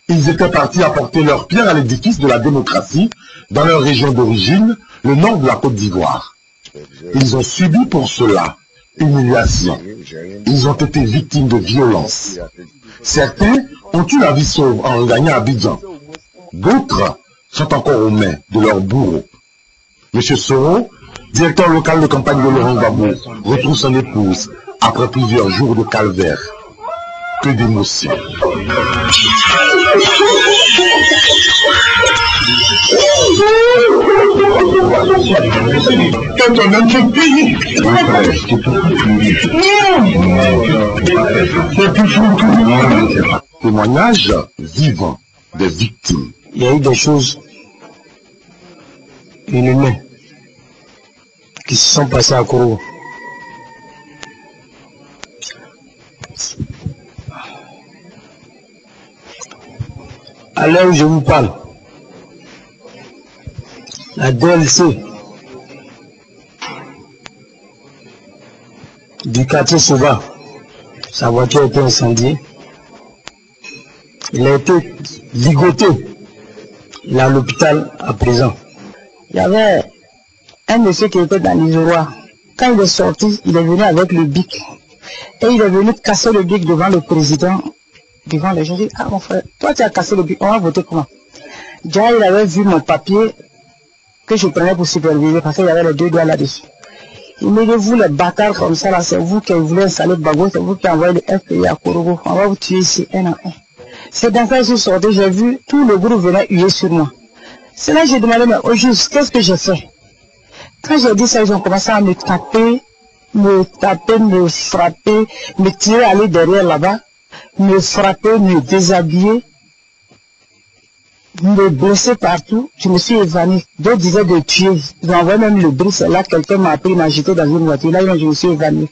Ils étaient partis apporter leur pierre à l'édifice de la démocratie dans leur région d'origine, le nord de la Côte d'Ivoire. Ils ont subi pour cela humiliation. Ils ont été victimes de violences. Certains ont eu la vie sauve en regagnant Abidjan. D'autres sont encore aux mains de leurs bourreaux. M. Soro, directeur local de campagne de Laurent Gbagbo, retrouve son épouse après plusieurs jours de calvaire. Que d'émotions. Témoignage vivant des victimes. Il y a eu des choses inhumaines qui se sont passées à Korogo. À l'heure où je vous parle, la DLC du quartier Sauva, sa voiture a été incendiée. Il a été ligoté. Il est à l'hôpital à présent. Il y avait un monsieur qui était dans l'Ivoire. Quand il est sorti, il est venu avec le bic. Et il est venu casser le bic devant le président. Devant les gens, je dis, ah mon frère, toi tu as cassé le bic, on va voter comment? Déjà il avait vu mon papier que je prenais pour superviser parce qu'il y avait les deux doigts là-dessus. Il me dit, vous les bâtards comme ça là, c'est vous qui voulez installer Gbagbo, c'est vous qui envoyez le FPI à Korogo, on va vous tuer ici un à un. C'est dans ça que je suis sorti, j'ai vu tout le groupe venir huer sur moi. C'est là que j'ai demandé, mais au juste, qu'est-ce que j'ai fait? Quand j'ai dit ça, ils ont commencé à me frapper, me frapper, me tirer, aller derrière là-bas. Me frapper, me déshabiller, me blesser partout. Je me suis évanoui. D'autres disaient de tuer. Ils ont envoyé même le bruit. C'est là que quelqu'un m'a pris, m'a jeté dans une voiture. Là, je me suis évanoui.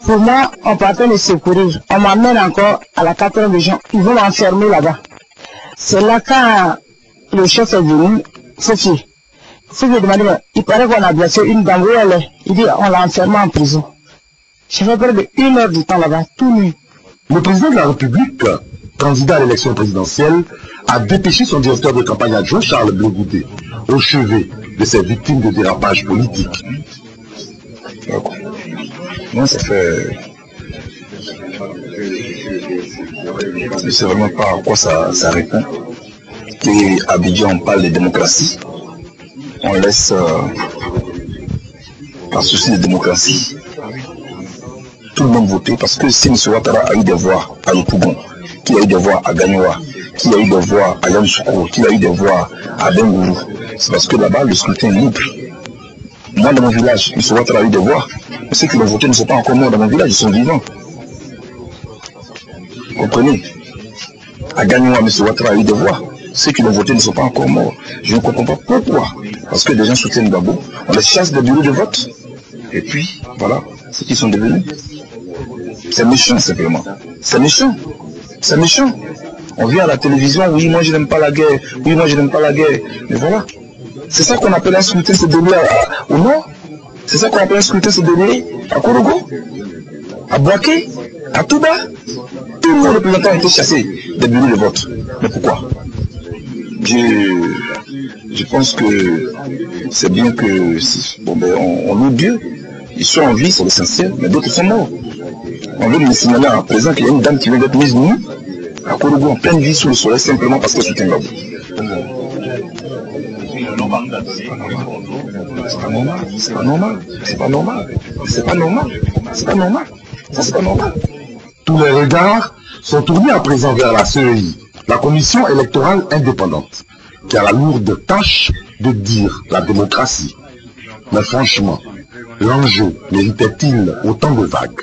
Pour moi, on partait me secourir. On m'amène encore à la 4e région. Ils vont m'enfermer là-bas. C'est là quand le chef est venu, Sophie. Sophie m'a demandé, il paraît qu'on a blessé une dame. Où elle est? Il dit, on l'a enfermée en prison. J'ai fait près de 1 heure du temps là-bas, tout nu. Le président de la République, candidat à l'élection présidentielle, a dépêché son directeur de campagne adjoint Charles Blegoudé au chevet de ces victimes de dérapage politique. Moi, ça fait... Je ne sais vraiment pas à quoi ça répond. Qu'à Abidjan, on parle de démocratie. On laisse, par souci de démocratie, tout le monde voter, parce que si M. Ouattara a eu des voix à Yopougon, qu'il a eu des voix à Gagnoa, qu'il a eu des voix à Yamoussoukro, qu'il a eu des voix à Bengourou, c'est parce que là-bas le scrutin est libre. Moi dans mon village, M. Ouattara a eu des voix, mais ceux qui l'ont voté ne sont pas encore morts dans mon village, ils sont vivants. Vous comprenez? À Gagnoa, M. Ouattara a eu des voix, ceux qui l'ont voté ne sont pas encore morts. Je ne comprends pas pourquoi. Parce que les gens soutiennent Gbagbo, on les chasse des bureaux de vote, et puis voilà ce qu'ils sont devenus. C'est méchant simplement. C'est méchant. C'est méchant. On vient à la télévision, oui, moi je n'aime pas la guerre, oui, moi je n'aime pas la guerre. Mais voilà. C'est ça qu'on appelle un scrutin se dérouler au nord. C'est ça qu'on appelle un scrutin se dérouler à Korogo, à Boaké, à Touba. Tous nos représentants ont été chassés des bureaux de vote. Mais pourquoi? Je pense que c'est bien que bon, ben, on loue Dieu. Ils sont en vie, c'est l'essentiel, mais d'autres sont morts. On veut me signaler à présent qu'il y a une dame qui vient d'être mise nue à Korogo en pleine vie sous le soleil simplement parce qu'elle soutient Gbagbo. C'est pas normal, c'est pas normal, c'est pas normal, c'est pas normal, c'est pas normal, ça c'est pas normal. Tous les regards sont tournés à présent vers la CEI, la commission électorale indépendante, qui a la lourde tâche de dire la démocratie. Mais franchement, l'enjeu méritait-il autant de vagues?